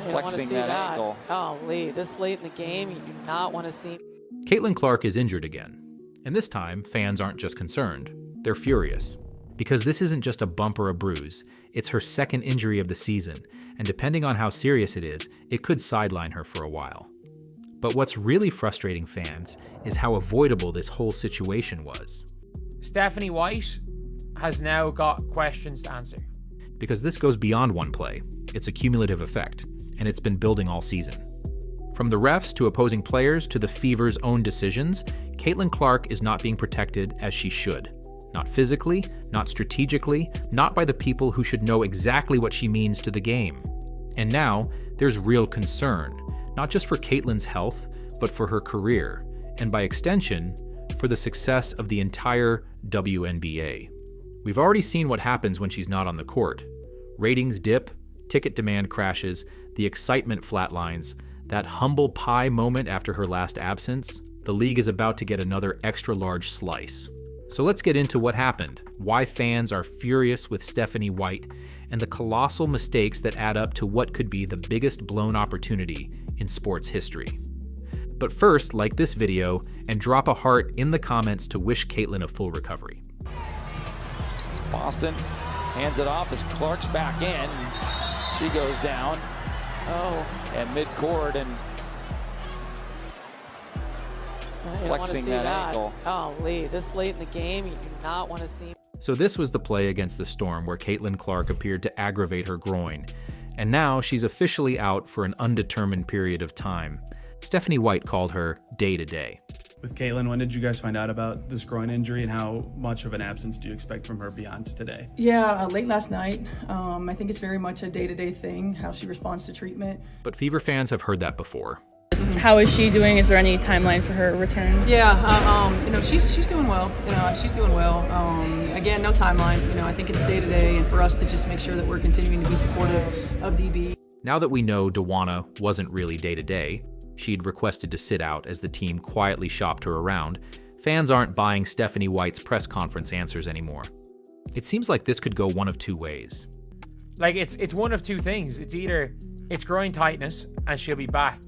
Flexing that ankle. Oh, Lee, this late in the game, you do not want to see. Caitlin Clark is injured again. And this time, fans aren't just concerned. They're furious. Because this isn't just a bump or a bruise. It's her second injury of the season. And depending on how serious it is, it could sideline her for a while. But what's really frustrating fans is how avoidable this whole situation was. Stephanie White has now got questions to answer. Because this goes beyond one play. It's a cumulative effect, and it's been building all season. From the refs to opposing players to the Fever's own decisions, Caitlin Clark is not being protected as she should. Not physically, not strategically, not by the people who should know exactly what she means to the game. And now, there's real concern, not just for Caitlin's health, but for her career, and by extension, for the success of the entire WNBA. We've already seen what happens when she's not on the court. Ratings dip, ticket demand crashes, the excitement flatlines. That humble pie moment after her last absence, the league is about to get another extra large slice. So let's get into what happened, why fans are furious with Stephanie White, and the colossal mistakes that add up to what could be the biggest blown opportunity in sports history. But first, like this video and drop a heart in the comments to wish Caitlin a full recovery. Boston hands it off as Clark's back in. She goes down. Oh, And midcourt and you don't want to flexing see that that. ankle. Oh, Lee, this late in the game, you do not want to see. So this was the play against the Storm where Caitlin Clark appeared to aggravate her groin. And now she's officially out for an undetermined period of time. Stephanie White called her day-to-day. With Caitlin, when did you guys find out about this groin injury, and how much of an absence do you expect from her beyond today? Yeah, late last night. I think it's very much a day-to-day thing, how she responds to treatment. But Fever fans have heard that before. How is she doing? Is there any timeline for her return? Yeah, she's doing well. She's doing well. Again, no timeline. I think it's day to day, and for us to just make sure that we're continuing to be supportive of DB. Now that we know DeWanna wasn't really day-to-day, she'd requested to sit out as the team quietly shopped her around, fans aren't buying Stephanie White's press conference answers anymore. It seems like this could go one of two ways. Like, it's one of two things. It's either it's groin tightness and she'll be back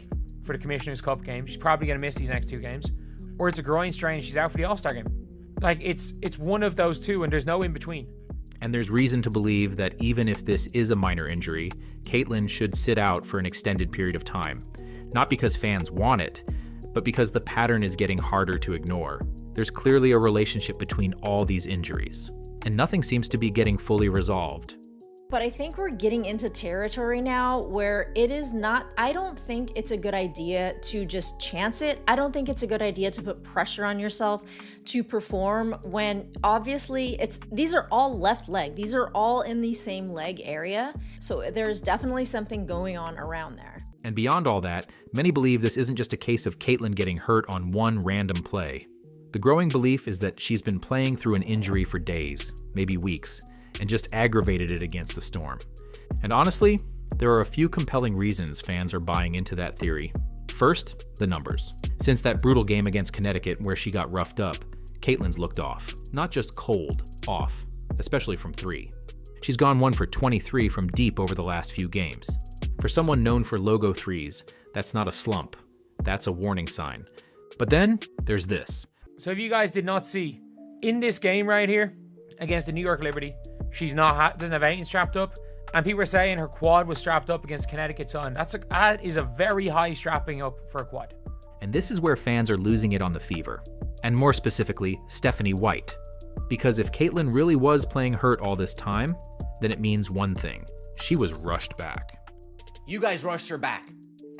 for the Commissioner's Cup game. She's probably going to miss these next two games. Or it's a groin strain and she's out for the All-Star game. Like, it's one of those two, and there's no in between. And there's reason to believe that even if this is a minor injury, Caitlin should sit out for an extended period of time. Not because fans want it, but because the pattern is getting harder to ignore. There's clearly a relationship between all these injuries, and nothing seems to be getting fully resolved. But I think we're getting into territory now where it is not, I don't think it's a good idea to just chance it. I don't think it's a good idea to put pressure on yourself to perform when obviously these are all left leg. These are all in the same leg area. So there's definitely something going on around there. And beyond all that, many believe this isn't just a case of Caitlin getting hurt on one random play. The growing belief is that she's been playing through an injury for days, maybe weeks, and just aggravated it against the Storm. And honestly, there are a few compelling reasons fans are buying into that theory. First, the numbers. Since that brutal game against Connecticut where she got roughed up, Caitlin's looked off. Not just cold, off, especially from three. She's gone 1 for 23 from deep over the last few games. For someone known for logo threes, that's not a slump. That's a warning sign. But then, there's this. So if you guys did not see, in this game right here, against the New York Liberty, she's doesn't have anything strapped up, and people are saying her quad was strapped up against Connecticut Sun. That is a very high strapping up for a quad. And this is where fans are losing it on the Fever. And more specifically, Stephanie White. Because if Caitlin really was playing hurt all this time, then it means one thing. She was rushed back. You guys rushed her back.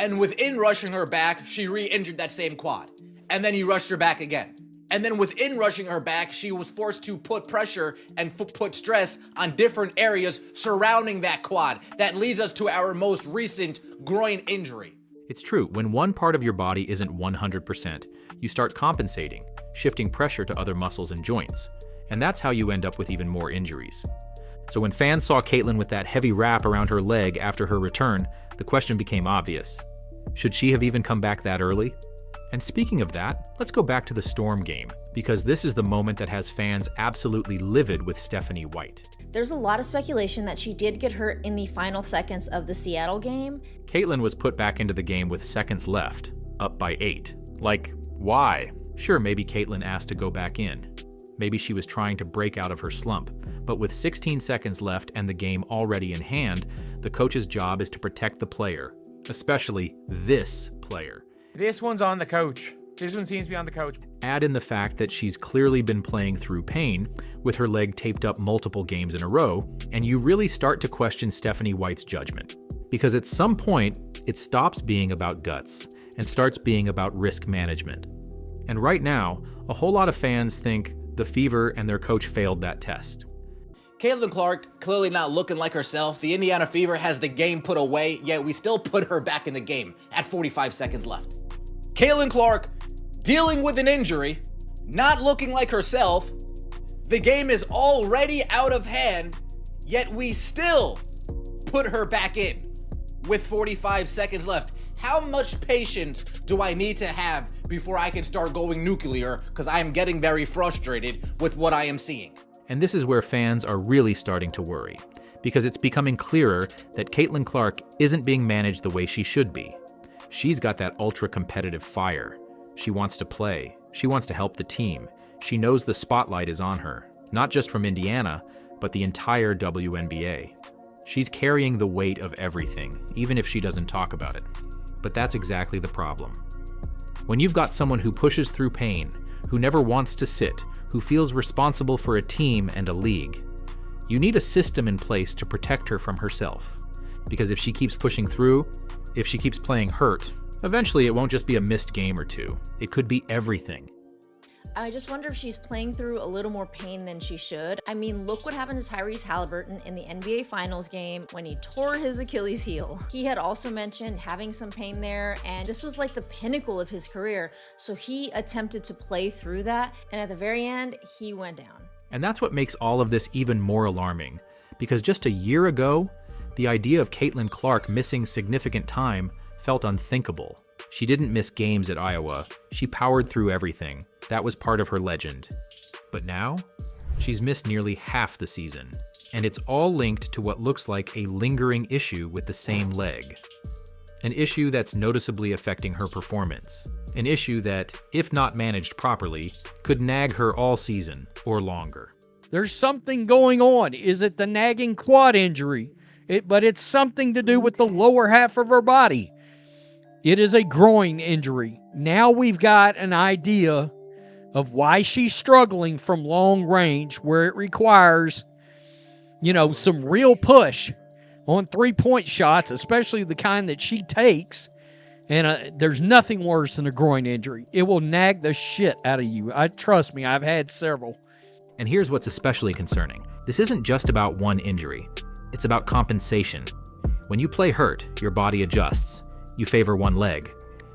And within rushing her back, she re-injured that same quad. And then you rushed her back again. And then within rushing her back, she was forced to put pressure and put stress on different areas surrounding that quad. That leads us to our most recent groin injury. It's true, when one part of your body isn't 100%, you start compensating, shifting pressure to other muscles and joints. And that's how you end up with even more injuries. So when fans saw Caitlin with that heavy wrap around her leg after her return, the question became obvious. Should she have even come back that early? And speaking of that, let's go back to the Storm game, because this is the moment that has fans absolutely livid with Stephanie White. There's a lot of speculation that she did get hurt in the final seconds of the Seattle game. Caitlin was put back into the game with seconds left, up by 8. Like, why? Sure, maybe Caitlin asked to go back in. Maybe she was trying to break out of her slump. But with 16 seconds left and the game already in hand, the coach's job is to protect the player, especially this player. This one's on the coach. This one seems to be on the coach. Add in the fact that she's clearly been playing through pain, with her leg taped up multiple games in a row, and you really start to question Stephanie White's judgment. Because at some point, it stops being about guts and starts being about risk management. And right now, a whole lot of fans think the Fever and their coach failed that test. Caitlin Clark clearly not looking like herself. The Indiana Fever has the game put away, yet we still put her back in the game at 45 seconds left. Caitlin Clark dealing with an injury, not looking like herself. The game is already out of hand, yet we still put her back in with 45 seconds left. How much patience do I need to have before I can start going nuclear? Because I am getting very frustrated with what I am seeing. And this is where fans are really starting to worry, because it's becoming clearer that Caitlin Clark isn't being managed the way she should be. She's got that ultra-competitive fire. She wants to play. She wants to help the team. She knows the spotlight is on her, not just from Indiana, but the entire WNBA. She's carrying the weight of everything, even if she doesn't talk about it. But that's exactly the problem. When you've got someone who pushes through pain, who never wants to sit, who feels responsible for a team and a league, you need a system in place to protect her from herself. Because if she keeps pushing through, if she keeps playing hurt, eventually it won't just be a missed game or two. It could be everything. I just wonder if she's playing through a little more pain than she should. I mean, look what happened to Tyrese Halliburton in the NBA Finals game when he tore his Achilles heel. He had also mentioned having some pain there, and this was like the pinnacle of his career. So he attempted to play through that, and at the very end, he went down. And that's what makes all of this even more alarming, because just a year ago, the idea of Caitlin Clark missing significant time felt unthinkable. She didn't miss games at Iowa. She powered through everything. That was part of her legend. But now, she's missed nearly half the season, and it's all linked to what looks like a lingering issue with the same leg. An issue that's noticeably affecting her performance. An issue that, if not managed properly, could nag her all season or longer. There's something going on. Is it the nagging quad injury? But it's something to do with the lower half of her body. It is a groin injury. Now we've got an idea of why she's struggling from long range, where it requires, some real push on three-point shots, especially the kind that she takes. And there's nothing worse than a groin injury. It will nag the shit out of you. Trust me, I've had several. And here's what's especially concerning. This isn't just about one injury. It's about compensation. When you play hurt, your body adjusts. You favor one leg.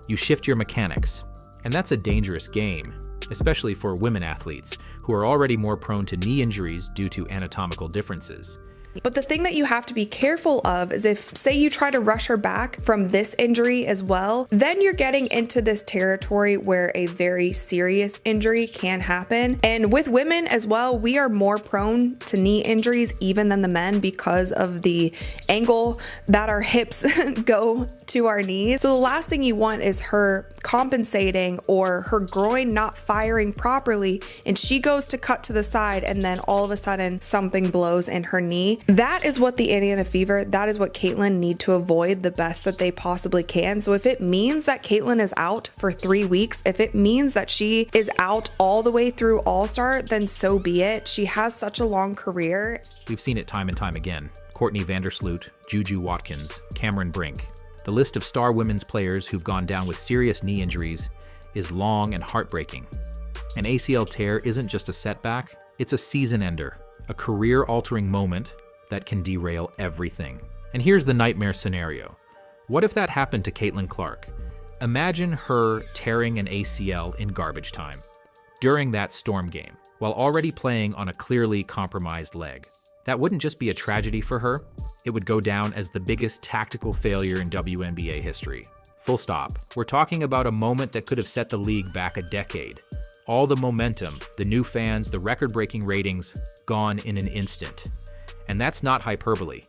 You shift your mechanics. And that's a dangerous game, especially for women athletes who are already more prone to knee injuries due to anatomical differences. But the thing that you have to be careful of is if, say, you try to rush her back from this injury as well, then you're getting into this territory where a very serious injury can happen. And with women as well, we are more prone to knee injuries even than the men because of the angle that our hips go to our knees. So the last thing you want is her compensating or her groin not firing properly, and she goes to cut to the side and then all of a sudden something blows in her knee. That is what the Indiana Fever, that is what Caitlin need to avoid the best that they possibly can. So if it means that Caitlin is out for 3 weeks, if it means that she is out all the way through All-Star, then so be it. She has such a long career. We've seen it time and time again. Courtney Vandersloot, Juju Watkins, Cameron Brink. The list of star women's players who've gone down with serious knee injuries is long and heartbreaking. An ACL tear isn't just a setback, it's a season ender, a career-altering moment that can derail everything. And here's the nightmare scenario. What if that happened to Caitlin Clark? Imagine her tearing an ACL in garbage time, during that Storm game, while already playing on a clearly compromised leg. That wouldn't just be a tragedy for her, it would go down as the biggest tactical failure in WNBA history, Full stop. We're talking about a moment that could have set the league back a decade. All the momentum, the new fans, the record-breaking ratings, gone in an instant. And that's not hyperbole.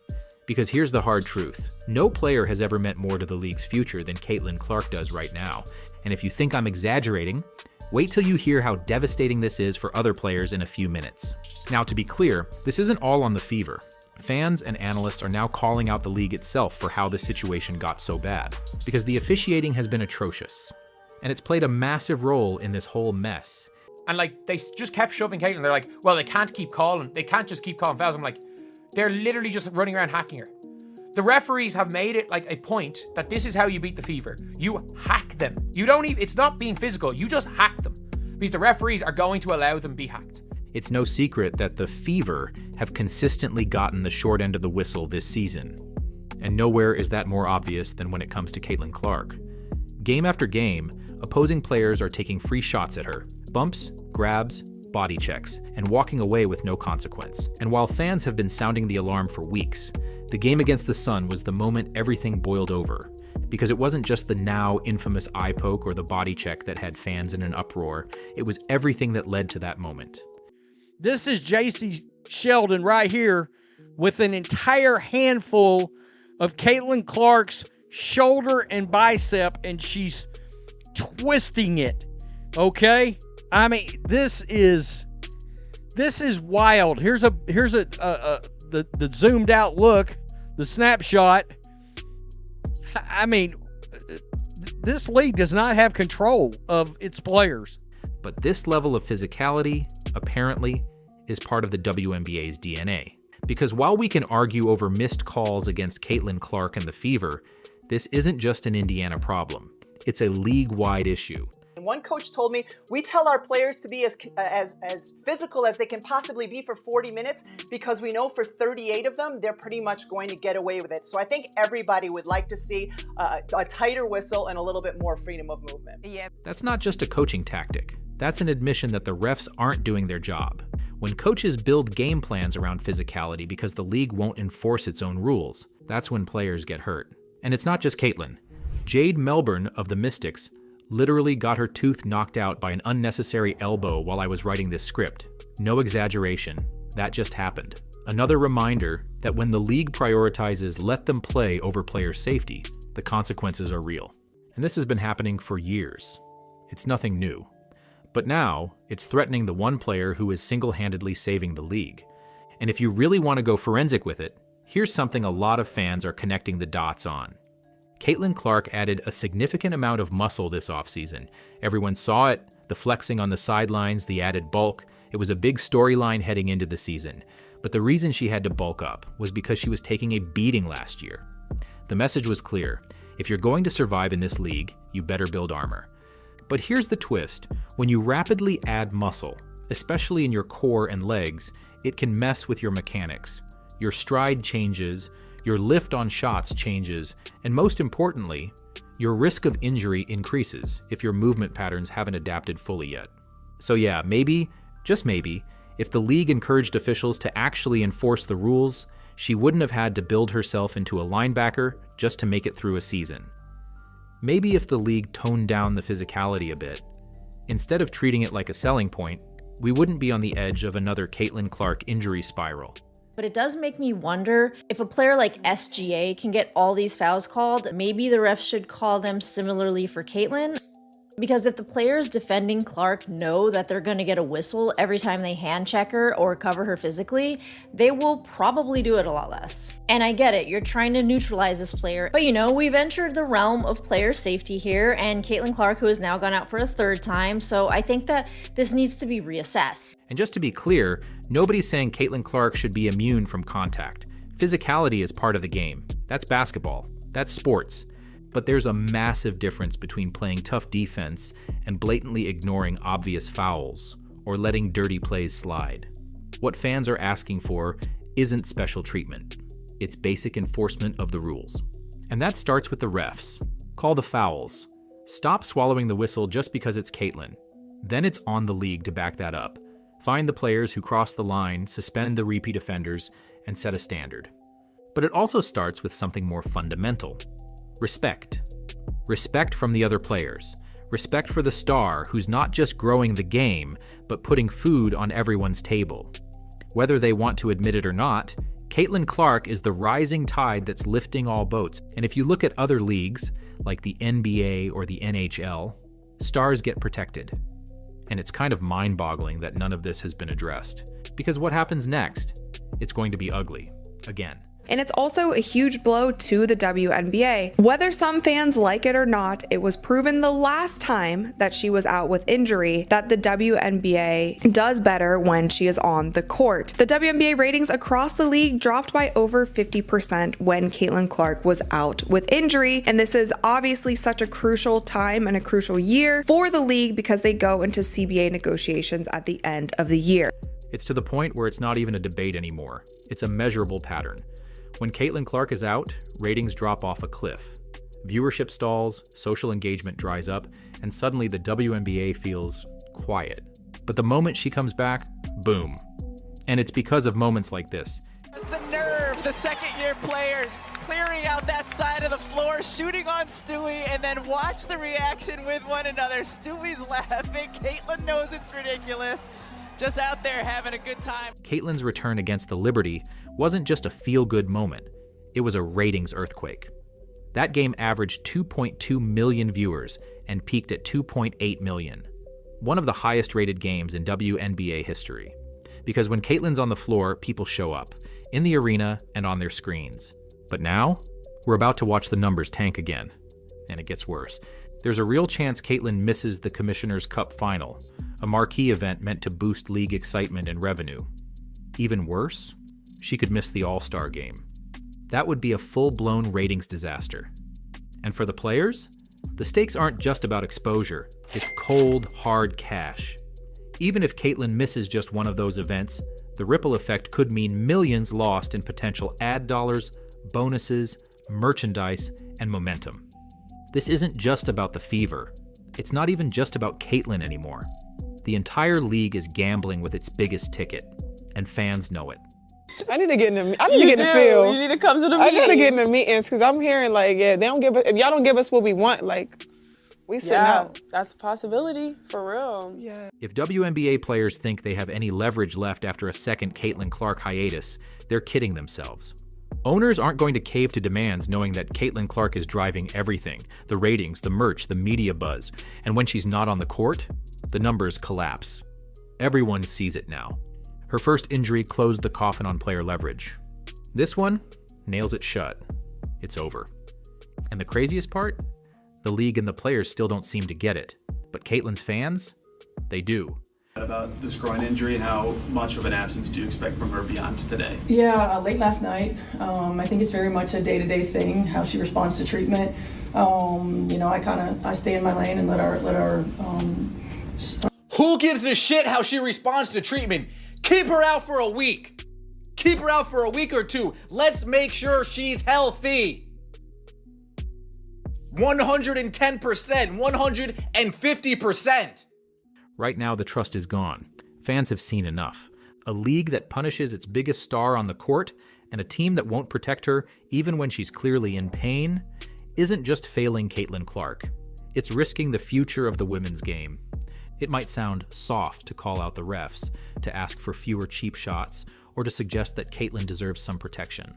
Because here's the hard truth. No player has ever meant more to the league's future than Caitlin Clark does right now. And if you think I'm exaggerating, wait till you hear how devastating this is for other players in a few minutes. Now, to be clear, this isn't all on the Fever. Fans and analysts are now calling out the league itself for how the situation got so bad. Because the officiating has been atrocious. And it's played a massive role in this whole mess. And like, they just kept shoving Caitlin. They're like, well, they can't just keep calling fouls. I'm like, they're literally just running around hacking her. The referees have made it like a point that this is how you beat the Fever. You hack them. You don't even, it's not being physical. You just hack them. Because the referees are going to allow them to be hacked. It's no secret that the Fever have consistently gotten the short end of the whistle this season. And nowhere is that more obvious than when it comes to Caitlin Clark. Game after game, opposing players are taking free shots at her. Bumps, grabs, body checks, and walking away with no consequence. And while fans have been sounding the alarm for weeks, the game against the Sun was the moment everything boiled over. Because it wasn't just the now infamous eye poke or the body check that had fans in an uproar, it was everything that led to that moment. This is JC Sheldon right here with an entire handful of Caitlin Clark's shoulder and bicep, and she's twisting it. Okay? I mean, this is wild. Here's the zoomed out look, the snapshot. I mean, this league does not have control of its players. But this level of physicality, apparently, is part of the WNBA's DNA. Because while we can argue over missed calls against Caitlin Clark and the Fever, this isn't just an Indiana problem. It's a league-wide issue. One coach told me, we tell our players to be as physical as they can possibly be for 40 minutes because we know for 38 of them, they're pretty much going to get away with it. So I think everybody would like to see a tighter whistle and a little bit more freedom of movement. Yeah. That's not just a coaching tactic. That's an admission that the refs aren't doing their job. When coaches build game plans around physicality because the league won't enforce its own rules, that's when players get hurt. And it's not just Caitlin. Jade Melbourne of the Mystics literally got her tooth knocked out by an unnecessary elbow while I was writing this script. No exaggeration, that just happened. Another reminder that when the league prioritizes let them play over player safety, the consequences are real. And this has been happening for years. It's nothing new. But now, it's threatening the one player who is single-handedly saving the league. And if you really want to go forensic with it, here's something a lot of fans are connecting the dots on. Caitlin Clark added a significant amount of muscle this offseason. Everyone saw it, the flexing on the sidelines, the added bulk. It was a big storyline heading into the season. But the reason she had to bulk up was because she was taking a beating last year. The message was clear. If you're going to survive in this league, you better build armor. But here's the twist. When you rapidly add muscle, especially in your core and legs, it can mess with your mechanics. Your stride changes, your lift on shots changes, and most importantly, your risk of injury increases if your movement patterns haven't adapted fully yet. So yeah, maybe, just maybe, if the league encouraged officials to actually enforce the rules, she wouldn't have had to build herself into a linebacker just to make it through a season. Maybe if the league toned down the physicality a bit, instead of treating it like a selling point, we wouldn't be on the edge of another Caitlin Clark injury spiral. But it does make me wonder if a player like SGA can get all these fouls called, maybe the refs should call them similarly for Caitlin. Because if the players defending Clark know that they're going to get a whistle every time they hand check her or cover her physically, they will probably do it a lot less. And I get it, you're trying to neutralize this player, but you know, we've entered the realm of player safety here, and Caitlin Clark, who has now gone out for a third time, so I think that this needs to be reassessed. And just to be clear, nobody's saying Caitlin Clark should be immune from contact. Physicality is part of the game. That's basketball. That's sports. But there's a massive difference between playing tough defense and blatantly ignoring obvious fouls or letting dirty plays slide. What fans are asking for isn't special treatment. It's basic enforcement of the rules. And that starts with the refs. Call the fouls. Stop swallowing the whistle just because it's Caitlin. Then it's on the league to back that up. Find the players who cross the line, suspend the repeat offenders, and set a standard. But it also starts with something more fundamental. Respect. Respect from the other players. Respect for the star who's not just growing the game, but putting food on everyone's table. Whether they want to admit it or not, Caitlin Clark is the rising tide that's lifting all boats. And if you look at other leagues, like the NBA or the NHL, stars get protected. And it's kind of mind-boggling that none of this has been addressed. Because what happens next? It's going to be ugly. Again. And it's also a huge blow to the WNBA. Whether some fans like it or not, it was proven the last time that she was out with injury that the WNBA does better when she is on the court. The WNBA ratings across the league dropped by over 50% when Caitlin Clark was out with injury. And this is obviously such a crucial time and a crucial year for the league because they go into CBA negotiations at the end of the year. It's to the point where it's not even a debate anymore. It's a measurable pattern. When Caitlin Clark is out, ratings drop off a cliff. Viewership stalls, social engagement dries up, and suddenly the WNBA feels quiet. But the moment she comes back, boom. And it's because of moments like this. It's the nerve, the second-year players clearing out that side of the floor, shooting on Stewie, and then watch the reaction with one another. Stewie's laughing. Caitlin knows it's ridiculous. Just out there having a good time. Caitlin's return against the Liberty wasn't just a feel-good moment. It was a ratings earthquake. That game averaged 2.2 million viewers and peaked at 2.8 million. One of the highest-rated games in WNBA history. Because when Caitlin's on the floor, people show up, in the arena and on their screens. But now, we're about to watch the numbers tank again. And it gets worse. There's a real chance Caitlin misses the Commissioner's Cup final, a marquee event meant to boost league excitement and revenue. Even worse, she could miss the All-Star game. That would be a full-blown ratings disaster. And for the players, the stakes aren't just about exposure, it's cold, hard cash. Even if Caitlin misses just one of those events, the ripple effect could mean millions lost in potential ad dollars, bonuses, merchandise, and momentum. This isn't just about the Fever. It's not even just about Caitlin anymore. The entire league is gambling with its biggest ticket, and fans know it. I need to get in the field. You need to come to the I meeting. gotta get in the meetings because I'm hearing like, yeah, they don't give us. If y'all don't give us what we want, like, we sitting out. That's a possibility for real. Yeah. If WNBA players think they have any leverage left after a second Caitlin Clark hiatus, they're kidding themselves. Owners aren't going to cave to demands knowing that Caitlin Clark is driving everything, the ratings, the merch, the media buzz, and when she's not on the court, the numbers collapse. Everyone sees it now. Her first injury closed the coffin on player leverage. This one nails it shut. It's over. And the craziest part? The league and the players still don't seem to get it. But Caitlin's fans? They do. About this groin injury and how much of an absence do you expect from her beyond today? Yeah, late last night. I think it's very much a day-to-day thing, how she responds to treatment. I stay in my lane and let our Who gives a shit how she responds to treatment? Keep her out for a week. Keep her out for a week or two. Let's make sure she's healthy. 110%, 150%. Right now, the trust is gone. Fans have seen enough. A league that punishes its biggest star on the court and a team that won't protect her even when she's clearly in pain isn't just failing Caitlin Clark. It's risking the future of the women's game. It might sound soft to call out the refs, to ask for fewer cheap shots, or to suggest that Caitlin deserves some protection.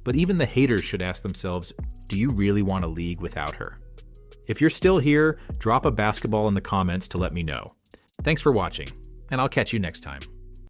But even the haters should ask themselves, do you really want a league without her? If you're still here, drop a basketball in the comments to let me know. Thanks for watching, and I'll catch you next time.